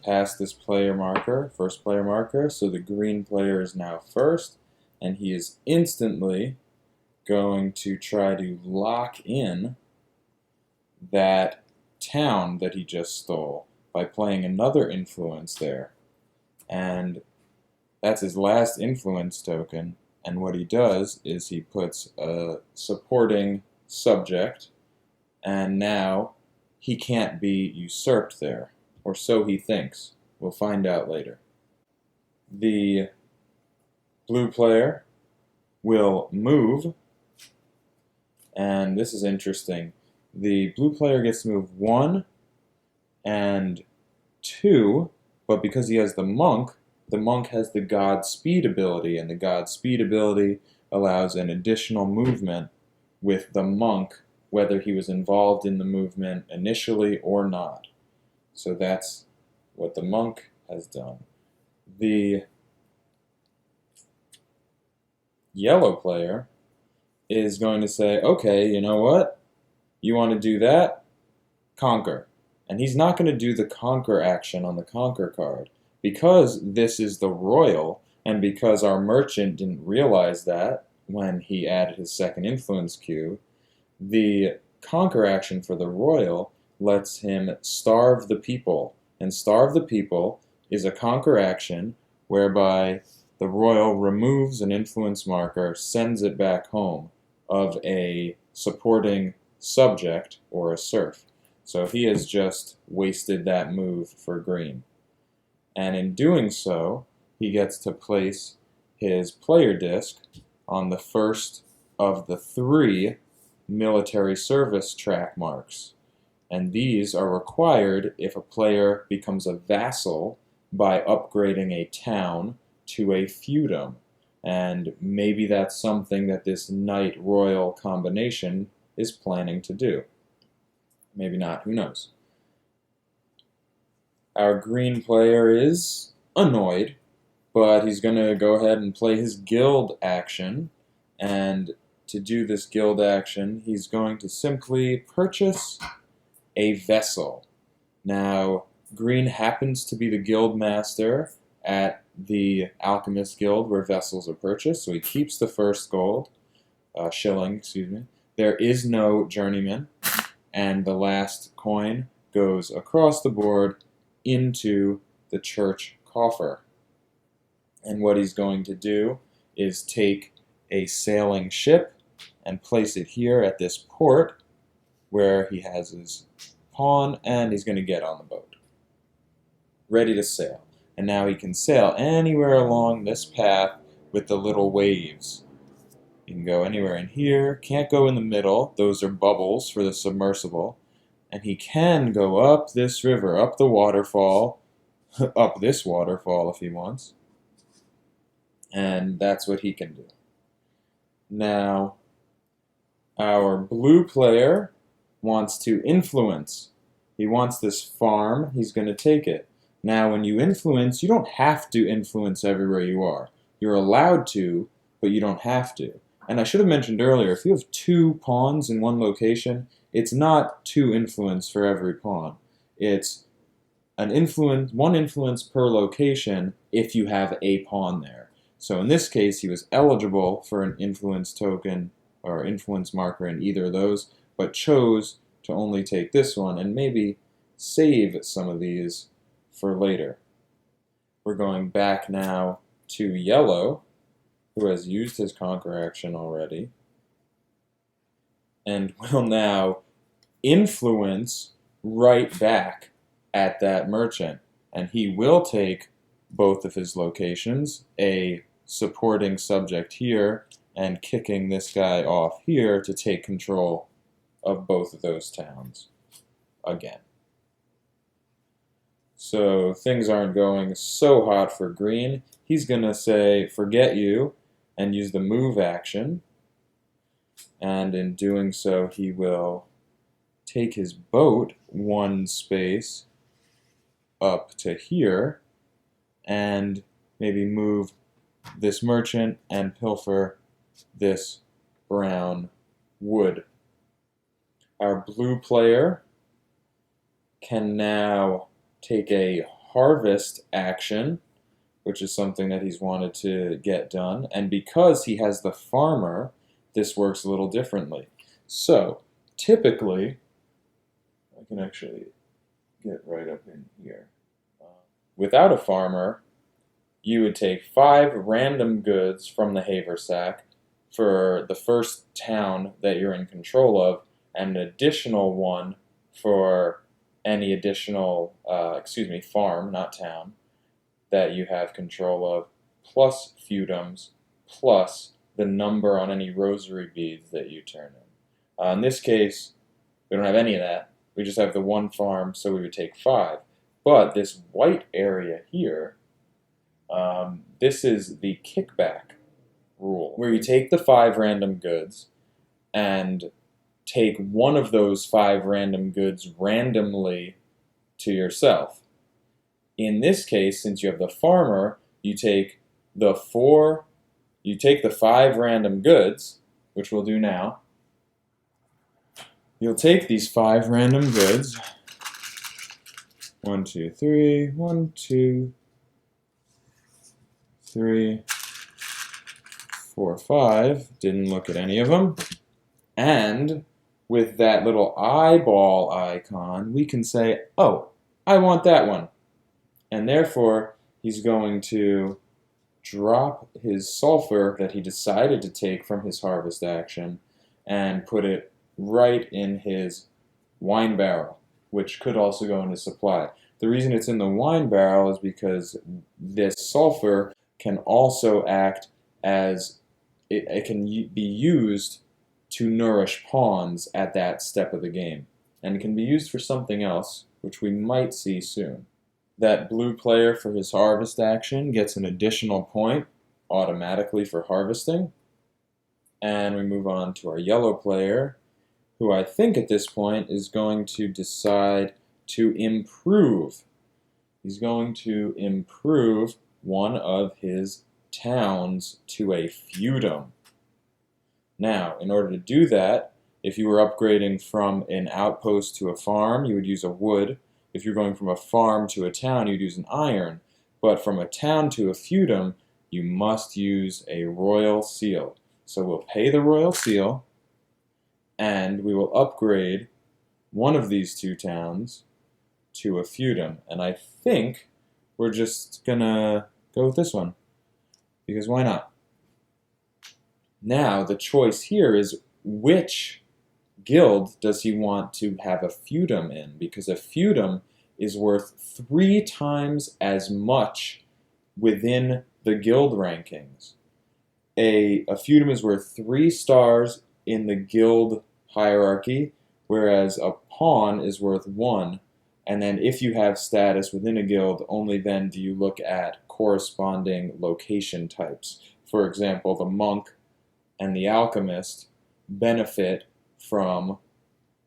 past this player marker, first player marker, so the green player is now first, and he is instantly going to try to lock in that town that he just stole by playing another influence there. And that's his last influence token, and what he does is he puts a supporting subject, and now he can't be usurped there, or so he thinks. We'll find out later. The blue player will move, and this is interesting. The blue player gets to move 1 and 2, but because he has the monk has the Godspeed ability, and the Godspeed ability allows an additional movement with the monk, whether he was involved in the movement initially or not. So that's what the monk has done. The yellow player is going to say, okay, you know what? You want to do that? Conquer. And he's not going to do the conquer action on the conquer card. Because this is the royal, and because our merchant didn't realize that when he added his second influence cube, the conquer action for the royal lets him starve the people. And starve the people is a conquer action whereby the royal removes an influence marker, sends it back home of a supporting subject or a serf. So he has just wasted that move for green. And in doing so, he gets to place his player disc on the first of the 3 military service track marks. And these are required if a player becomes a vassal by upgrading a town to a feudum. And maybe that's something that this knight-royal combination is planning to do. Maybe not, who knows. Our green player is annoyed, but he's going to go ahead and play his guild action. And to do this guild action, he's going to simply purchase a vessel. Now, green happens to be the guild master at the Alchemist Guild where vessels are purchased, so he keeps the first shilling. There is no journeyman, and the last coin goes across the board into the church coffer. And what he's going to do is take a sailing ship and place it here at this port where he has his pawn, and he's going to get on the boat, ready to sail. And now he can sail anywhere along this path with the little waves. You can go anywhere in here, can't go in the middle, those are bubbles for the submersible. And he can go up this river, up the waterfall, up this waterfall if he wants. And that's what he can do. Now, our blue player wants to influence. He wants this farm, he's going to take it. Now, when you influence, you don't have to influence everywhere you are. You're allowed to, but you don't have to. And I should have mentioned earlier, if you have 2 pawns in one location, it's not 2 influence for every pawn. It's one influence per location if you have a pawn there. So in this case, he was eligible for an influence token or influence marker in either of those, but chose to only take this one and maybe save some of these for later. We're going back now to yellow, who has used his conquer action already, and will now influence right back at that merchant. And he will take both of his locations, a supporting subject here and kicking this guy off here to take control of both of those towns again. So things aren't going so hot for green. He's going to say, forget you, and use the move action. And in doing so, he will take his boat 1 space up to here and maybe move this merchant and pilfer this brown wood. Our blue player can now take a harvest action, which is something that he's wanted to get done. And because he has the farmer, this works a little differently. So, typically, I can actually get right up in here. Without a farmer, you would take 5 random goods from the haversack for the first town that you're in control of, and an additional one for any additional, farm, not town, that you have control of, plus feudums, plus the number on any rosary beads that you turn in. In this case, we don't have any of that. We just have the 1 farm, so we would take 5. But this white area here, this is the kickback rule, where you take the 5 random goods and take one of those 5 random goods randomly to yourself. In this case, since you have the farmer, you take the 5 random goods, which we'll do now. You'll take these 5 random goods. 1, 2, 3, 1, 2, 3, 4, 5. Didn't look at any of them. And with that little eyeball icon, we can say, oh, I want that one. And therefore, he's going to drop his sulfur that he decided to take from his harvest action and put it right in his wine barrel, which could also go into supply. The reason it's in the wine barrel is because this sulfur can also act as, it can be used to nourish pawns at that step of the game. And it can be used for something else, which we might see soon. That blue player for his harvest action gets an additional point automatically for harvesting. And we move on to our yellow player, who I think at this point is going to decide to improve. He's going to improve one of his towns to a feudum. Now, in order to do that, if you were upgrading from an outpost to a farm, you would use a wood. If you're going from a farm to a town, you'd use an iron. But from a town to a feudum, you must use a royal seal. So we'll pay the royal seal, and we will upgrade one of these 2 towns to a feudum. And I think we're just gonna go with this one, because why not? Now, the choice here is which guild does he want to have a feudum in, because a feudum is worth 3 times as much within the guild rankings. A feudum is worth 3 stars in the guild hierarchy, whereas a pawn is worth 1. And then if you have status within a guild, only then do you look at corresponding location types. For example, the monk and the alchemist benefit from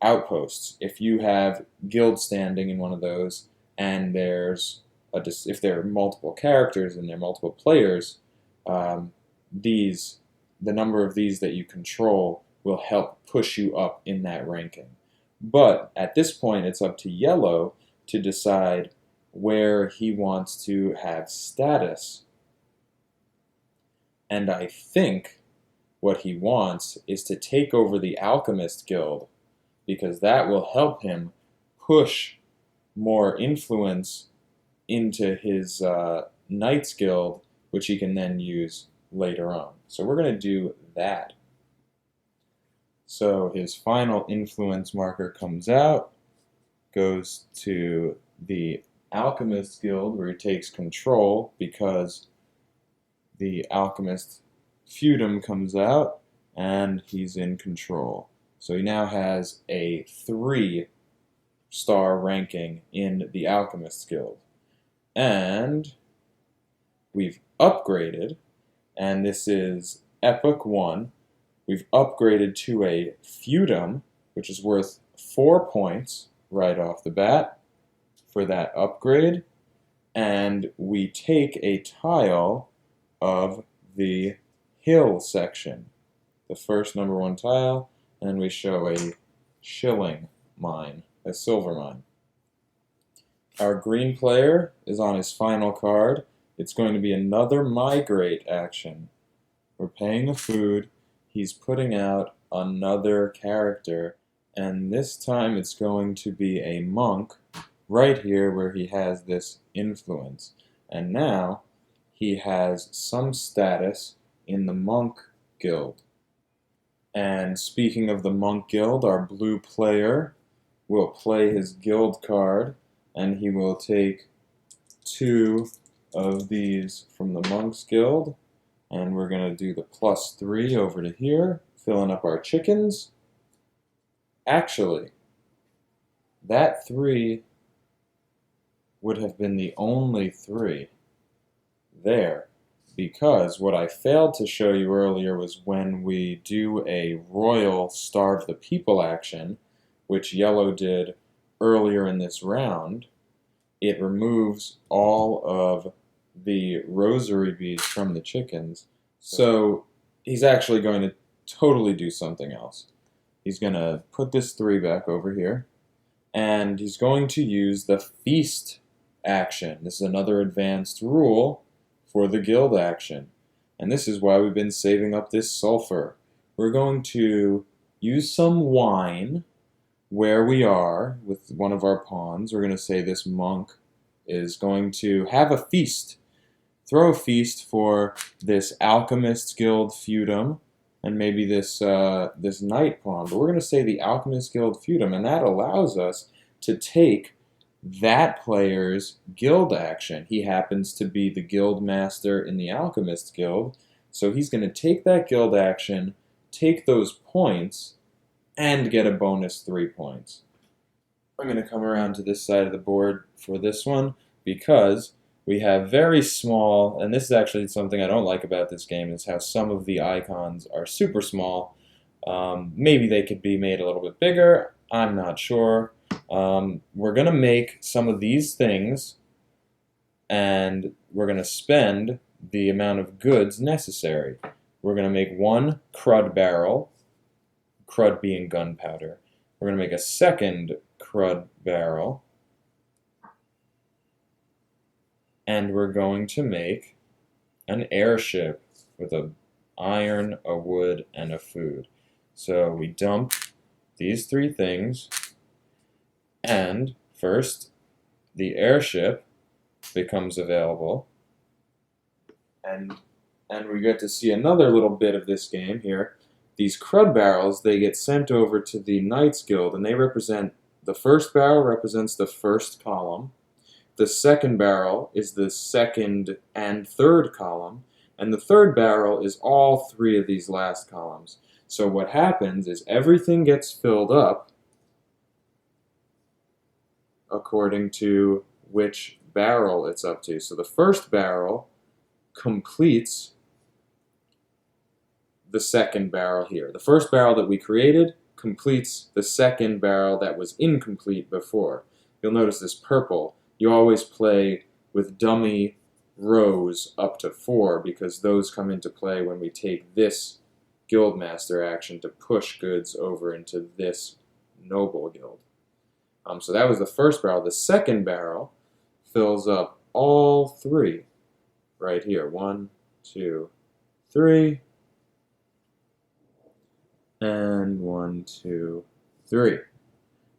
outposts. If you have guild standing in one of those, and if there are multiple characters and there are multiple players, the number of these that you control will help push you up in that ranking. But at this point, it's up to yellow to decide where he wants to have status. And I think what he wants is to take over the Alchemist Guild, because that will help him push more influence into his Knights Guild, which he can then use later on. So we're going to do that. So his final influence marker comes out, goes to the Alchemist Guild, where he takes control because the Alchemist Feudum comes out, and he's in control. So he now has a 3-star ranking in the Alchemist Guild. And we've upgraded, and this is Epoch 1. We've upgraded to a Feudum, which is worth 4 points right off the bat for that upgrade. And we take a tile of the hill section, the first number 1 tile, and we show a shilling mine, a silver mine. Our green player is on his final card. It's going to be another migrate action. We're paying a food. He's putting out another character, and this time it's going to be a monk right here where he has this influence. And now he has some status in the monk guild. And speaking of the monk guild, our blue player will play his guild card, and he will take 2 of these from the monks guild, and we're going to do the +3 over to here, filling up our chickens. Actually, that 3 would have been the only 3 there, because what I failed to show you earlier was when we do a royal starve the people action, which yellow did earlier in this round, it removes all of the rosary beads from the chickens. So he's actually going to totally do something else. He's going to put this 3 back over here, and he's going to use the feast action. This is another advanced rule for the guild action. And this is why we've been saving up this sulfur. We're going to use some wine where we are with one of our pawns. We're going to say this monk is going to have a feast. Throw a feast for this Alchemist Guild Feudum and maybe this this Knight pawn. But we're going to say the Alchemist Guild Feudum, and that allows us to take that player's guild action. He happens to be the guild master in the Alchemist Guild, so he's going to take that guild action, take those points, and get a bonus 3 points. I'm going to come around to this side of the board for this one because we have very small, and this is actually something I don't like about this game, is how some of the icons are super small. Maybe they could be made a little bit bigger. I'm not sure. We're going to make some of these things, and we're going to spend the amount of goods necessary. We're going to make 1 crud barrel, crud being gunpowder. We're going to make a second crud barrel, and we're going to make an airship with a iron, a wood, and a food. So we dump these 3 things, and first the airship becomes available, and we get to see another little bit of this game here. These crud barrels, they get sent over to the Knights Guild, and they represent, the first barrel represents the first column, the second barrel is the second and third column, and the third barrel is all 3 of these last columns. So what happens is everything gets filled up according to which barrel it's up to. So the first barrel completes the second barrel here. The first barrel that we created completes the second barrel that was incomplete before. You'll notice this purple. You always play with dummy rows up to 4 because those come into play when we take this Guildmaster action to push goods over into this Noble Guild. So that was the first barrel. The second barrel fills up all 3 right here. 1, 2, 3. And 1, 2, 3.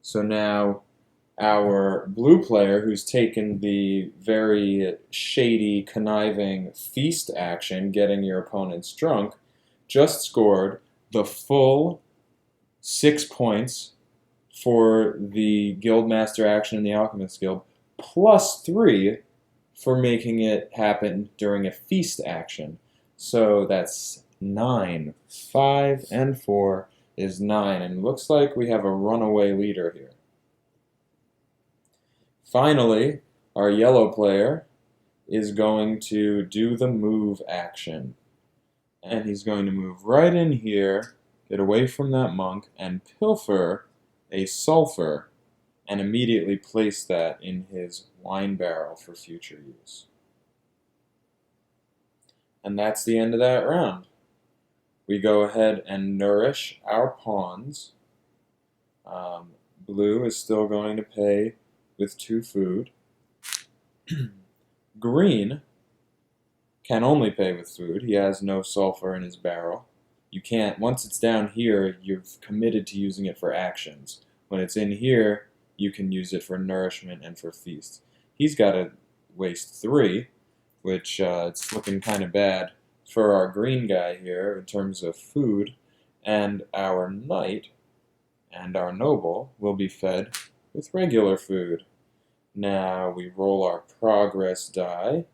So now our blue player, who's taken the very shady, conniving feast action, getting your opponents drunk, just scored the full 6 points for the Guildmaster action in the Alchemist Guild, plus 3 for making it happen during a feast action. So that's 9. 5 and 4 is 9, and it looks like we have a runaway leader here. Finally, our yellow player is going to do the move action. And he's going to move right in here, get away from that monk, and pilfer a sulfur, and immediately place that in his wine barrel for future use. And that's the end of that round. We go ahead and nourish our pawns. Blue is still going to pay with 2 food. Green can only pay with food. He has no sulfur in his barrel. You can't, once it's down here, you've committed to using it for actions. When it's in here, you can use it for nourishment and for feast. He's got to waste 3, which it's looking kind of bad for our green guy here in terms of food, and our knight and our noble will be fed with regular food. Now we roll our progress die,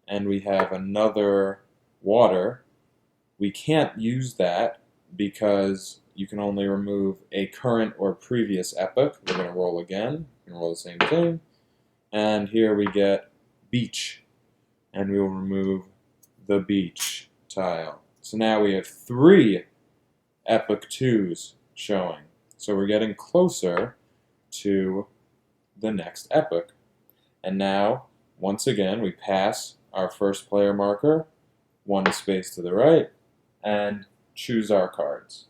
and we have another water. We can't use that because you can only remove a current or previous epoch. We're going to roll again. We can roll the same thing. And here we get beach. And we will remove the beach tile. So now we have 3 epoch 2s showing. So we're getting closer to the next epoch. And now, once again, we pass our first player marker, 1 space to the right, and choose our cards.